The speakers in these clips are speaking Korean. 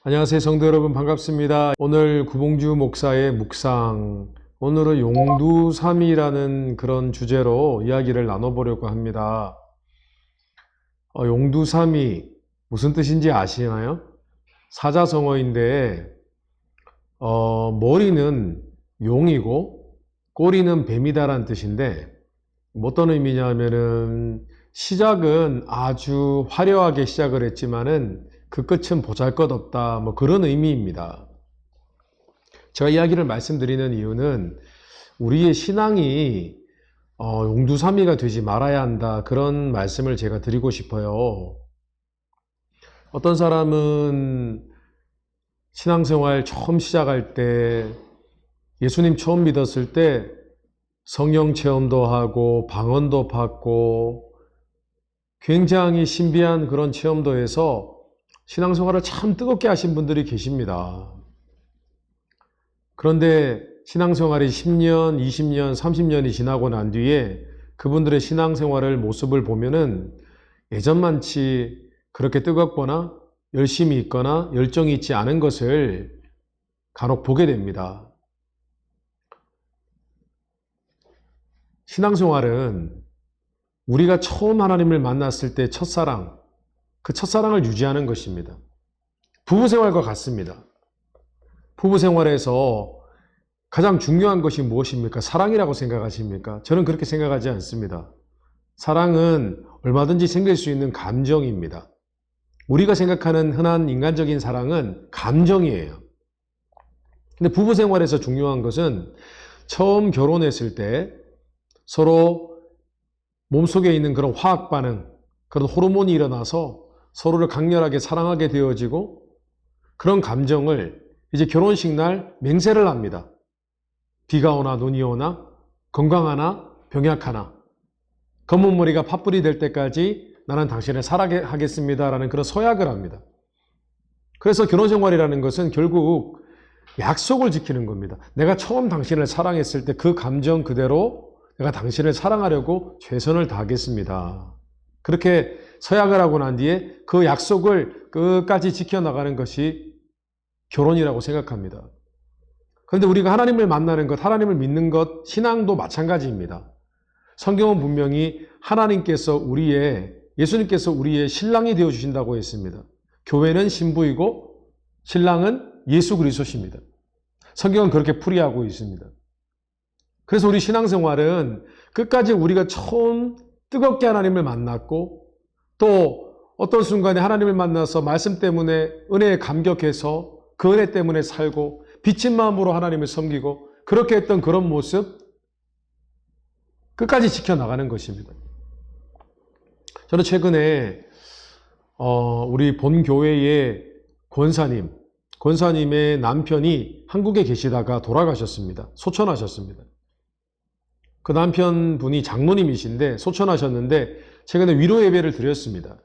안녕하세요, 성도 여러분, 반갑습니다. 오늘 구봉주 목사의 묵상, 오늘은 용두삼위라는 그런 주제로 이야기를 나눠보려고 합니다. 용두삼위 무슨 뜻인지 아시나요? 사자성어인데 머리는 용이고 꼬리는 뱀이다라는 뜻인데 어떤 의미냐면은 시작은 아주 화려하게 시작을 했지만은 그 끝은 보잘것없다, 그런 의미입니다. 제가 이야기를 말씀드리는 이유는 우리의 신앙이 용두삼위가 되지 말아야 한다, 그런 말씀을 제가 드리고 싶어요. 어떤 사람은 신앙생활 처음 시작할 때, 예수님 처음 믿었을 때 성령 체험도 하고 방언도 받고 굉장히 신비한 그런 체험도 해서 신앙생활을 참 뜨겁게 하신 분들이 계십니다. 그런데 신앙생활이 10년, 20년, 30년이 지나고 난 뒤에 그분들의 신앙생활을 모습을 보면은 예전만치 그렇게 뜨겁거나 열심히 있거나 열정이 있지 않은 것을 간혹 보게 됩니다. 신앙생활은 우리가 처음 하나님을 만났을 때 첫사랑, 그 첫사랑을 유지하는 것입니다. 부부생활과 같습니다. 부부생활에서 가장 중요한 것이 무엇입니까? 사랑이라고 생각하십니까? 저는 그렇게 생각하지 않습니다. 사랑은 얼마든지 생길 수 있는 감정입니다. 우리가 생각하는 흔한 인간적인 사랑은 감정이에요. 근데 부부생활에서 중요한 것은 처음 결혼했을 때 서로 몸속에 있는 그런 화학 반응, 그런 호르몬이 일어나서 서로를 강렬하게 사랑하게 되어지고, 그런 감정을 이제 결혼식 날 맹세를 합니다. 비가 오나 눈이 오나 건강하나 병약하나 검은 머리가 팥불이 될 때까지 나는 당신을 사랑하겠습니다 라는 그런 서약을 합니다. 그래서 결혼생활이라는 것은 결국 약속을 지키는 겁니다. 내가 처음 당신을 사랑했을 때 그 감정 그대로 내가 당신을 사랑하려고 최선을 다하겠습니다. 그렇게 서약을 하고 난 뒤에 그 약속을 끝까지 지켜나가는 것이 결혼이라고 생각합니다. 그런데 우리가 하나님을 만나는 것, 하나님을 믿는 것, 신앙도 마찬가지입니다. 성경은 분명히 예수님께서 우리의 신랑이 되어주신다고 했습니다. 교회는 신부이고 신랑은 예수 그리스도십니다. 성경은 그렇게 풀이하고 있습니다. 그래서 우리 신앙생활은 끝까지 우리가 처음 뜨겁게 하나님을 만났고, 또 어떤 순간에 하나님을 만나서 말씀 때문에 은혜에 감격해서 그 은혜 때문에 살고 비친 마음으로 하나님을 섬기고, 그렇게 했던 그런 모습 끝까지 지켜나가는 것입니다. 저는 최근에 우리 본교회의 권사님의 남편이 한국에 계시다가 돌아가셨습니다. 소천하셨습니다. 그 남편분이 장로님이신데 소천하셨는데 최근에 위로 예배를 드렸습니다.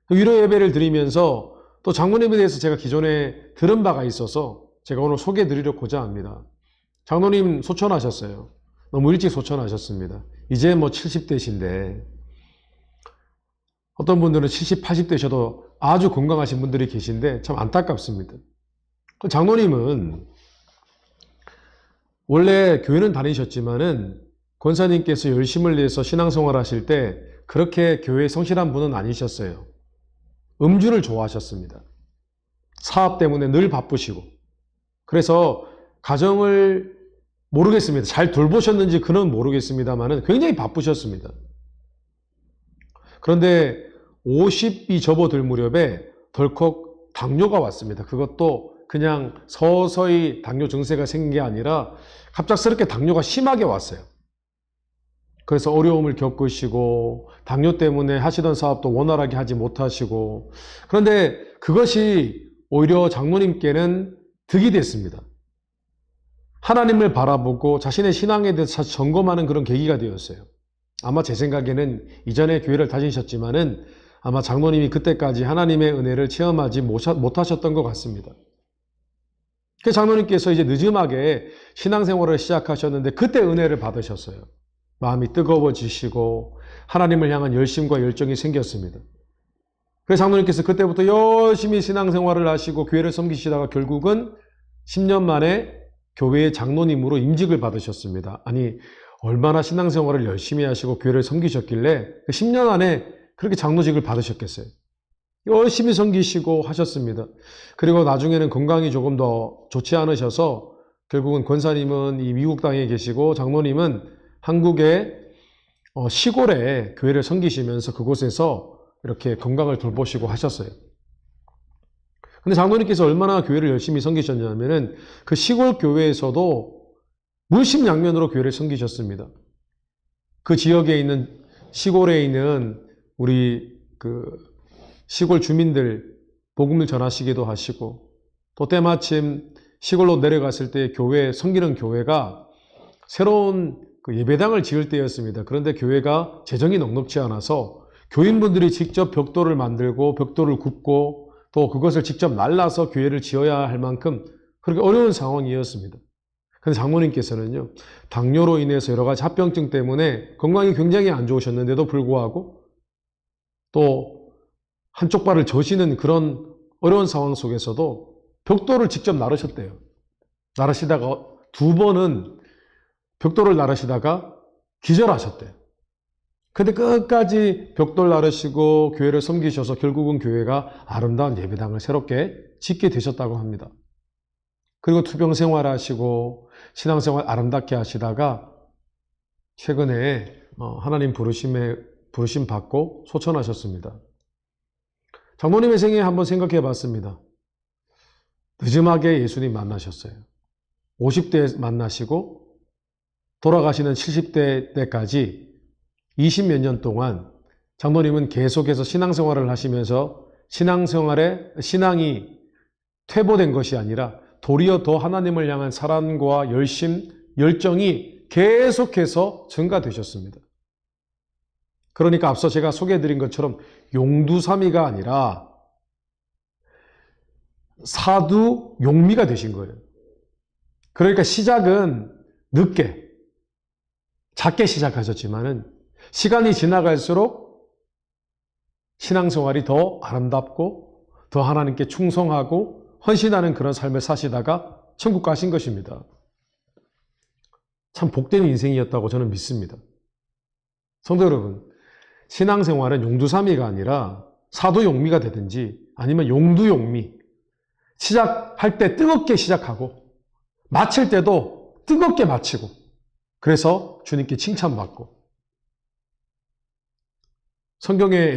그 위로 예배를 드리면서 또 장로님에 대해서 제가 기존에 들은 바가 있어서 제가 오늘 소개해 드리려고자 합니다. 장로님 소천하셨어요. 너무 일찍 소천하셨습니다. 이제 70대신데 어떤 분들은 70, 80대셔도 아주 건강하신 분들이 계신데 참 안타깝습니다. 그 장로님은 원래 교회는 다니셨지만은 권사님께서 열심을 내서 신앙생활 하실 때 그렇게 교회에 성실한 분은 아니셨어요. 음주를 좋아하셨습니다. 사업 때문에 늘 바쁘시고. 그래서 가정을 모르겠습니다. 잘 돌보셨는지 그는 모르겠습니다만은 굉장히 바쁘셨습니다. 그런데 50이 접어들 무렵에 덜컥 당뇨가 왔습니다. 그것도 그냥 서서히 당뇨 증세가 생긴 게 아니라 갑작스럽게 당뇨가 심하게 왔어요. 그래서 어려움을 겪으시고 당뇨 때문에 하시던 사업도 원활하게 하지 못하시고, 그런데 그것이 오히려 장로님께는 득이 됐습니다. 하나님을 바라보고 자신의 신앙에 대해서 점검하는 그런 계기가 되었어요. 아마 제 생각에는 이전에 교회를 다니셨지만은 아마 장로님이 그때까지 하나님의 은혜를 체험하지 못하셨던 것 같습니다. 그 장로님께서 이제 늦음하게 신앙생활을 시작하셨는데 그때 은혜를 받으셨어요. 마음이 뜨거워지시고 하나님을 향한 열심과 열정이 생겼습니다. 그래서 장로님께서 그때부터 열심히 신앙생활을 하시고 교회를 섬기시다가 결국은 10년 만에 교회의 장로님으로 임직을 받으셨습니다. 아니, 얼마나 신앙생활을 열심히 하시고 교회를 섬기셨길래 10년 안에 그렇게 장로직을 받으셨겠어요. 열심히 섬기시고 하셨습니다. 그리고 나중에는 건강이 조금 더 좋지 않으셔서 결국은 권사님은 이 미국 땅에 계시고 장로님은 한국의 시골에 교회를 섬기시면서 그곳에서 이렇게 건강을 돌보시고 하셨어요. 근데 장로님께서 얼마나 교회를 열심히 섬기셨냐면은 그 시골 교회에서도 물심양면으로 교회를 섬기셨습니다. 그 지역에 있는 시골에 있는 우리 그 시골 주민들 복음을 전하시기도 하시고 또 때마침 시골로 내려갔을 때 교회 섬기는 교회가 새로운 그 예배당을 지을 때였습니다. 그런데 교회가 재정이 넉넉지 않아서 교인분들이 직접 벽돌을 만들고 벽돌을 굽고 또 그것을 직접 날라서 교회를 지어야 할 만큼 그렇게 어려운 상황이었습니다. 그런데 장모님께서는요, 당뇨로 인해서 여러 가지 합병증 때문에 건강이 굉장히 안 좋으셨는데도 불구하고 또 한쪽 발을 저시는 그런 어려운 상황 속에서도 벽돌을 직접 나르셨대요. 나르시다가 2번은 벽돌을 나르시다가 기절하셨대요. 근데 끝까지 벽돌 나르시고 교회를 섬기셔서 결국은 교회가 아름다운 예배당을 새롭게 짓게 되셨다고 합니다. 그리고 투병 생활하시고 신앙생활 아름답게 하시다가 최근에 하나님 부르심 받고 소천하셨습니다. 장모님의 생애 한번 생각해 봤습니다. 늦음하게 예수님 만나셨어요. 50대에 만나시고 돌아가시는 70대 때까지 20몇 년 동안 장모님은 계속해서 신앙생활을 하시면서 신앙이 퇴보된 것이 아니라 도리어 더 하나님을 향한 사랑과 열정이 계속해서 증가되셨습니다. 그러니까 앞서 제가 소개해드린 것처럼 용두사미가 아니라 사두용미가 되신 거예요. 그러니까 시작은 늦게, 작게 시작하셨지만은 시간이 지나갈수록 신앙생활이 더 아름답고 더 하나님께 충성하고 헌신하는 그런 삶을 사시다가 천국 가신 것입니다. 참 복된 인생이었다고 저는 믿습니다. 성도 여러분, 신앙생활은 용두사미가 아니라 사도용미가 되든지 아니면 용두용미, 시작할 때 뜨겁게 시작하고 마칠 때도 뜨겁게 마치고 그래서 주님께 칭찬받고 성경의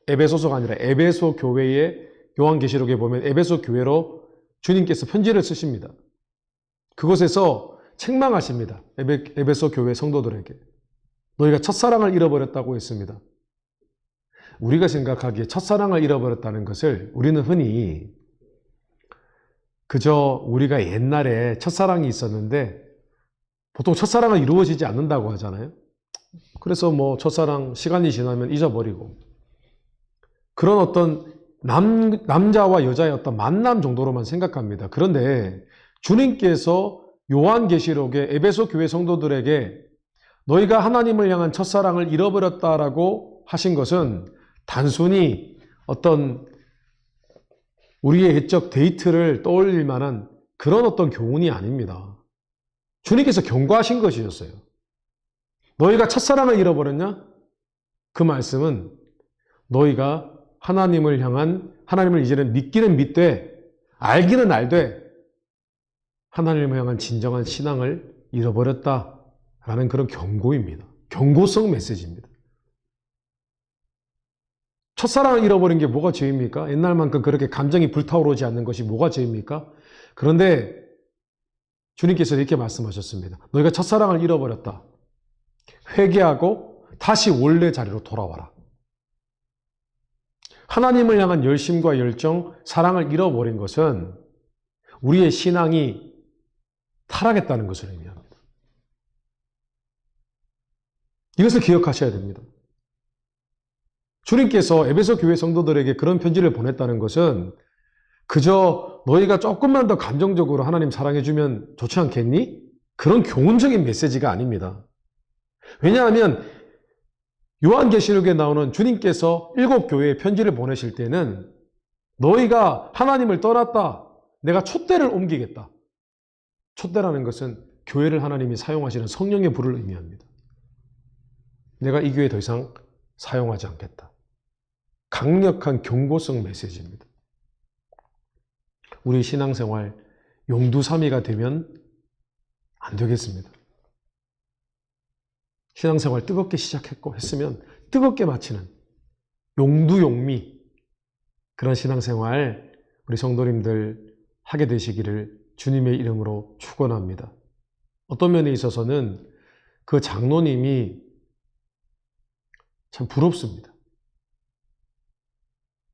에베소서가 아니라 에베소 교회의 요한계시록에 보면 에베소 교회로 주님께서 편지를 쓰십니다. 그곳에서 책망하십니다. 에베소 교회 성도들에게. 너희가 첫사랑을 잃어버렸다고 했습니다. 우리가 생각하기에 첫사랑을 잃어버렸다는 것을 우리는 흔히 그저 우리가 옛날에 첫사랑이 있었는데 보통 첫사랑은 이루어지지 않는다고 하잖아요. 그래서 첫사랑 시간이 지나면 잊어버리고 그런 어떤 남자와 여자의 어떤 만남 정도로만 생각합니다. 그런데 주님께서 요한계시록에 에베소 교회 성도들에게 너희가 하나님을 향한 첫사랑을 잃어버렸다라고 하신 것은 단순히 어떤 우리의 옛적 데이트를 떠올릴 만한 그런 어떤 교훈이 아닙니다. 주님께서 경고하신 것이었어요. 너희가 첫사랑을 잃어버렸냐? 그 말씀은 너희가 하나님을 이제는 믿기는 믿되 알기는 알되 하나님을 향한 진정한 신앙을 잃어버렸다라는 그런 경고입니다. 경고성 메시지입니다. 첫사랑을 잃어버린 게 뭐가 죄입니까? 옛날만큼 그렇게 감정이 불타오르지 않는 것이 뭐가 죄입니까? 그런데 주님께서 이렇게 말씀하셨습니다. 너희가 첫사랑을 잃어버렸다. 회개하고 다시 원래 자리로 돌아와라. 하나님을 향한 열심과 열정, 사랑을 잃어버린 것은 우리의 신앙이 타락했다는 것을 의미합니다. 이것을 기억하셔야 됩니다. 주님께서 에베소 교회 성도들에게 그런 편지를 보냈다는 것은 그저 너희가 조금만 더 감정적으로 하나님 사랑해주면 좋지 않겠니? 그런 교훈적인 메시지가 아닙니다. 왜냐하면 요한계시록에 나오는 주님께서 7교회에 편지를 보내실 때는 너희가 하나님을 떠났다. 내가 촛대를 옮기겠다. 촛대라는 것은 교회를 하나님이 사용하시는 성령의 불을 의미합니다. 내가 이 교회 더 이상 사용하지 않겠다. 강력한 경고성 메시지입니다. 우리 신앙생활 용두사미가 되면 안 되겠습니다. 신앙생활 뜨겁게 시작했고 했으면 뜨겁게 마치는 용두용미 그런 신앙생활 우리 성도님들 하게 되시기를 주님의 이름으로 축원합니다. 어떤 면에 있어서는 그 장로님이 참 부럽습니다.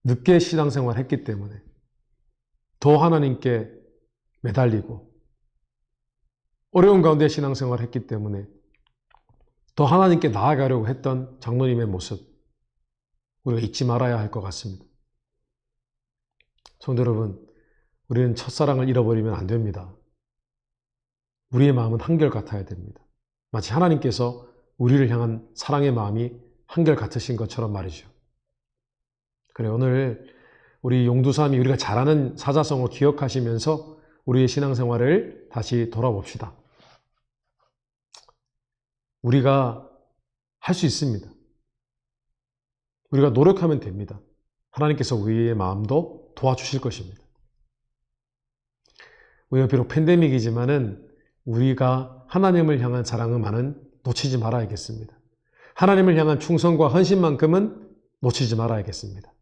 늦게 신앙생활 했기 때문에 더 하나님께 매달리고 어려운 가운데 신앙생활 했기 때문에 더 하나님께 나아가려고 했던 장로님의 모습 우리가 잊지 말아야 할 것 같습니다. 성도 여러분, 우리는 첫사랑을 잃어버리면 안 됩니다. 우리의 마음은 한결같아야 됩니다. 마치 하나님께서 우리를 향한 사랑의 마음이 한결같으신 것처럼 말이죠. 그래, 오늘 우리 용두삼이 우리가 잘 아는 사자성어 기억하시면서 우리의 신앙생활을 다시 돌아봅시다. 우리가 할 수 있습니다. 우리가 노력하면 됩니다. 하나님께서 우리의 마음도 도와주실 것입니다. 우리가 비록 팬데믹이지만은 우리가 하나님을 향한 사랑만은 놓치지 말아야겠습니다. 하나님을 향한 충성과 헌신만큼은 놓치지 말아야겠습니다.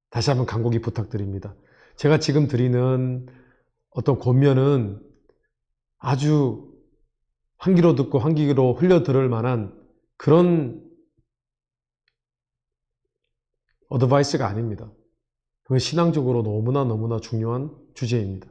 다시 한번 간곡히 부탁드립니다. 제가 지금 드리는 어떤 권면은 아주 한 귀로 듣고 한 귀로 흘려 들을 만한 그런 어드바이스가 아닙니다. 그건 신앙적으로 너무나 중요한 주제입니다.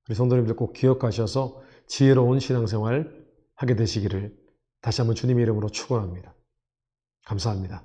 우리 성도님들 꼭 기억하셔서 지혜로운 신앙생활 하게 되시기를 다시 한번 주님의 이름으로 축원합니다. 감사합니다.